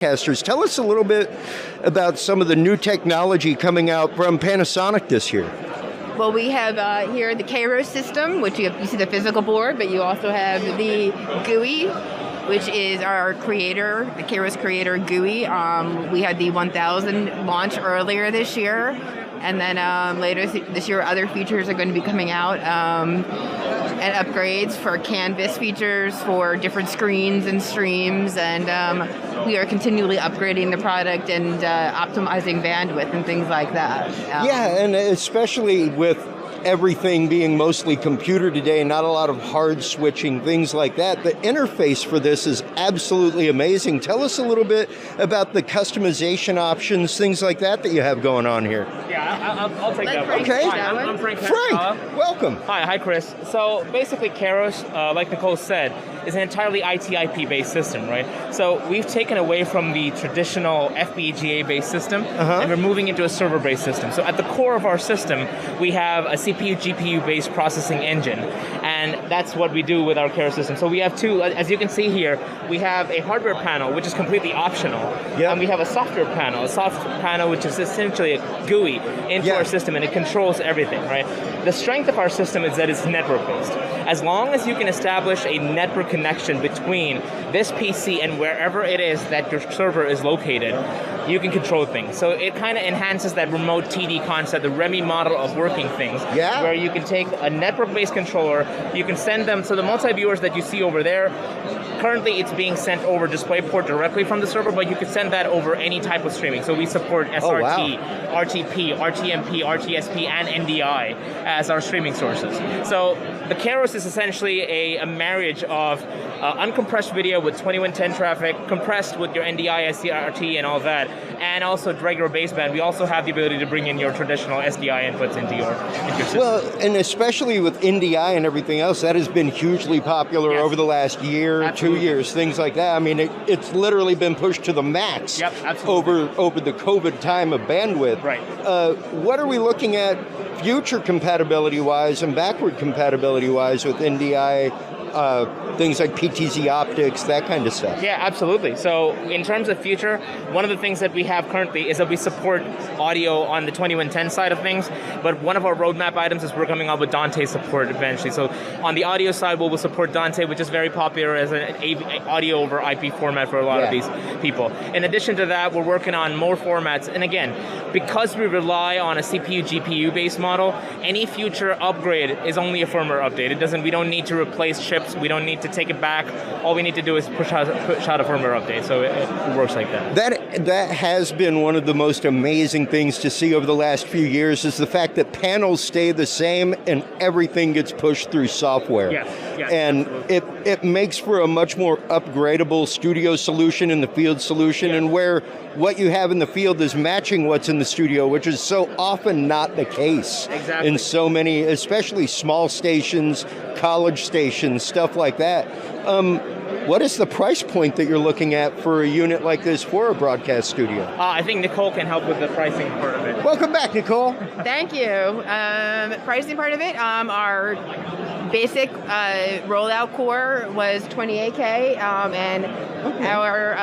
broadcasters. Tell us a little bit about some of the new technology coming out from Panasonic this year. Well, we have here the KAIROS system, which you see the physical board, but you also have the GUI, which is our creator, the KAIROS creator GUI. We had the 1000 launch earlier this year, and then later this year other features are going to be coming out, and upgrades for canvas features for different screens and streams, and we are continually upgrading the product and optimizing bandwidth and things like that. Yeah, and especially with everything being mostly computer today, not a lot of hard switching, things like that. The interface for this is absolutely amazing. Tell us a little bit about the customization options, things like that you have going on here. Yeah, I'll take that one. Okay. Hi, I'm Frank. Frank, welcome. Hi, Chris. So basically KAIROS, like Nicole said, is an entirely IT/IP based system, right? So we've taken away from the traditional FPGA based system, and we're moving into a server based system. So at the core of our system, we have a CPU, GPU based processing engine, and that's what we do with our KAIROS system. So we have two, as you can see here, we have a hardware panel, which is completely optional, and we have a software panel, which is essentially a GUI into our system, and it controls everything, right? The strength of our system is that it's network based. As long as you can establish a network connection between this PC and wherever it is that your server is located, you can control things. So it kind of enhances that remote TD concept, the REMI model of working things, where you can take a network-based controller, you can send them, so the multi-viewers that you see over there, currently it's being sent over DisplayPort directly from the server, but you can send that over any type of streaming. So we support SRT, RTP, RTMP, RTSP, and NDI as our streaming sources. So the KAIROS is essentially a marriage of uncompressed video with 2110 traffic, compressed with your NDI, SRT, and all that, and also regular baseband. We also have the ability to bring in your traditional SDI inputs into your system. Well, and especially with NDI and everything else, that has been hugely popular over the last year, 2 years, things like that. I mean, it's literally been pushed to the max over the COVID time of bandwidth. Right. What are we looking at future compatibility-wise and backward compatibility-wise with NDI, things like PTZ optics, that kind of stuff? Yeah, absolutely. So in terms of future, one of the things that we have currently is that we support audio on the 2110 side of things, but one of our roadmap items is we're coming up with Dante support eventually. So on the audio side, we'll support Dante, which is very popular as an audio over IP format for a lot of these people. In addition to that, we're working on more formats. And again, because we rely on a CPU, GPU based model, any future upgrade is only a firmware update. We don't need to replace chips. We don't need to take it back. All we need to do is push out a firmware update. So it works like that. That has been one of the most amazing things to see over the last few years, is the fact that panels stay the same and everything gets pushed through software. Yes, and it makes for a much more upgradable studio solution and the field solution, and where what you have in the field is matching what's in the studio, which is so often not the case in so many, especially small stations, college stations, stuff like that. What is the price point that you're looking at for a unit like this for a broadcast studio? I think Nicole can help with the pricing part of it. Welcome back, Nicole. Thank you. Pricing part of it, our basic rollout core was $28K, and our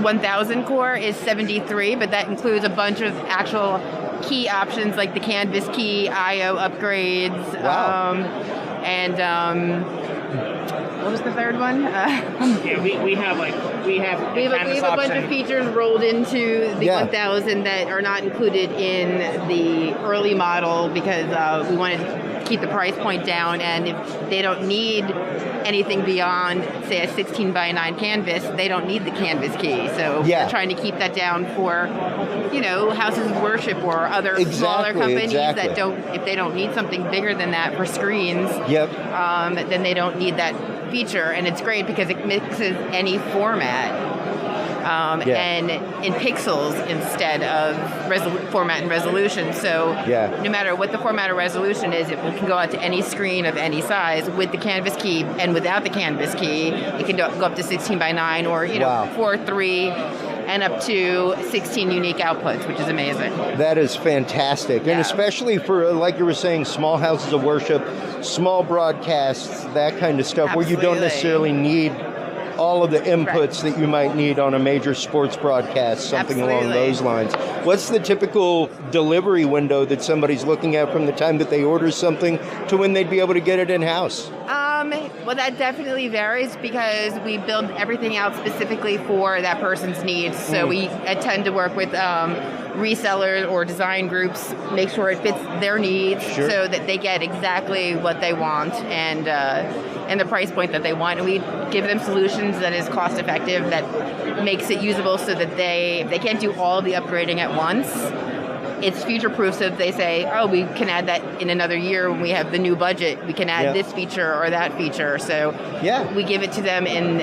1000 core is $73, but that includes a bunch of actual key options like the Canvas key, I/O upgrades, and what was the third one? we have a bunch of features rolled into the 1000 that are not included in the early model because we wanted to keep the price point down, and if they don't need anything beyond, say, a 16:9 canvas, they don't need the Canvas key. So we're trying to keep that down for, houses of worship or other smaller companies that if they don't need something bigger than that for screens, then they don't need that feature. And it's great because it mixes any format. And in pixels instead of format and resolution. So no matter what the format or resolution is, it can go out to any screen of any size with the Canvas key, and without the Canvas key, it can go up to 16:9 or 4:3 and up to 16 unique outputs, which is amazing. That is fantastic. And especially for, like you were saying, small houses of worship, small broadcasts, that kind of stuff, where you don't necessarily need all of the inputs that you might need on a major sports broadcast, something along those lines. What's the typical delivery window that somebody's looking at from the time that they order something to when they'd be able to get it in-house? Well, that definitely varies because we build everything out specifically for that person's needs. So we tend to work with resellers or design groups, make sure it fits their needs so that they get exactly what they want and the price point that they want. And we give them solutions that is cost effective, that makes it usable so that they can't do all the upgrading at once. It's future-proof, so if they say, oh, we can add that in another year when we have the new budget, we can add this feature or that feature. So we give it to them in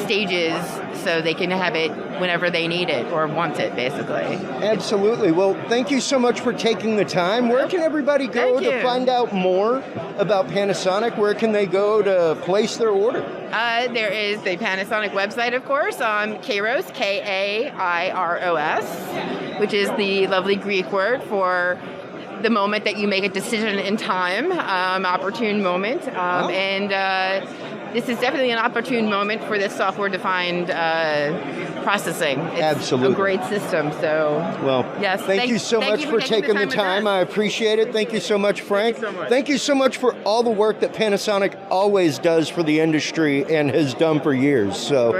stages so they can have it whenever they need it or want it, basically. Absolutely. Well, thank you so much for taking the time. Where can everybody go to find out more about Panasonic? Where can they go to place their order? There is the Panasonic website, of course, on KAIROS, K-A-I-R-O-S, which is the lovely Greek word for the moment that you make a decision in time, opportune moment. And this is definitely an opportune moment for this software-defined processing. It's a great system. So, yes, thank you so much for taking the time. I appreciate it. Thank you so much, Frank. Thank you so much for all the work that Panasonic always does for the industry and has done for years. So.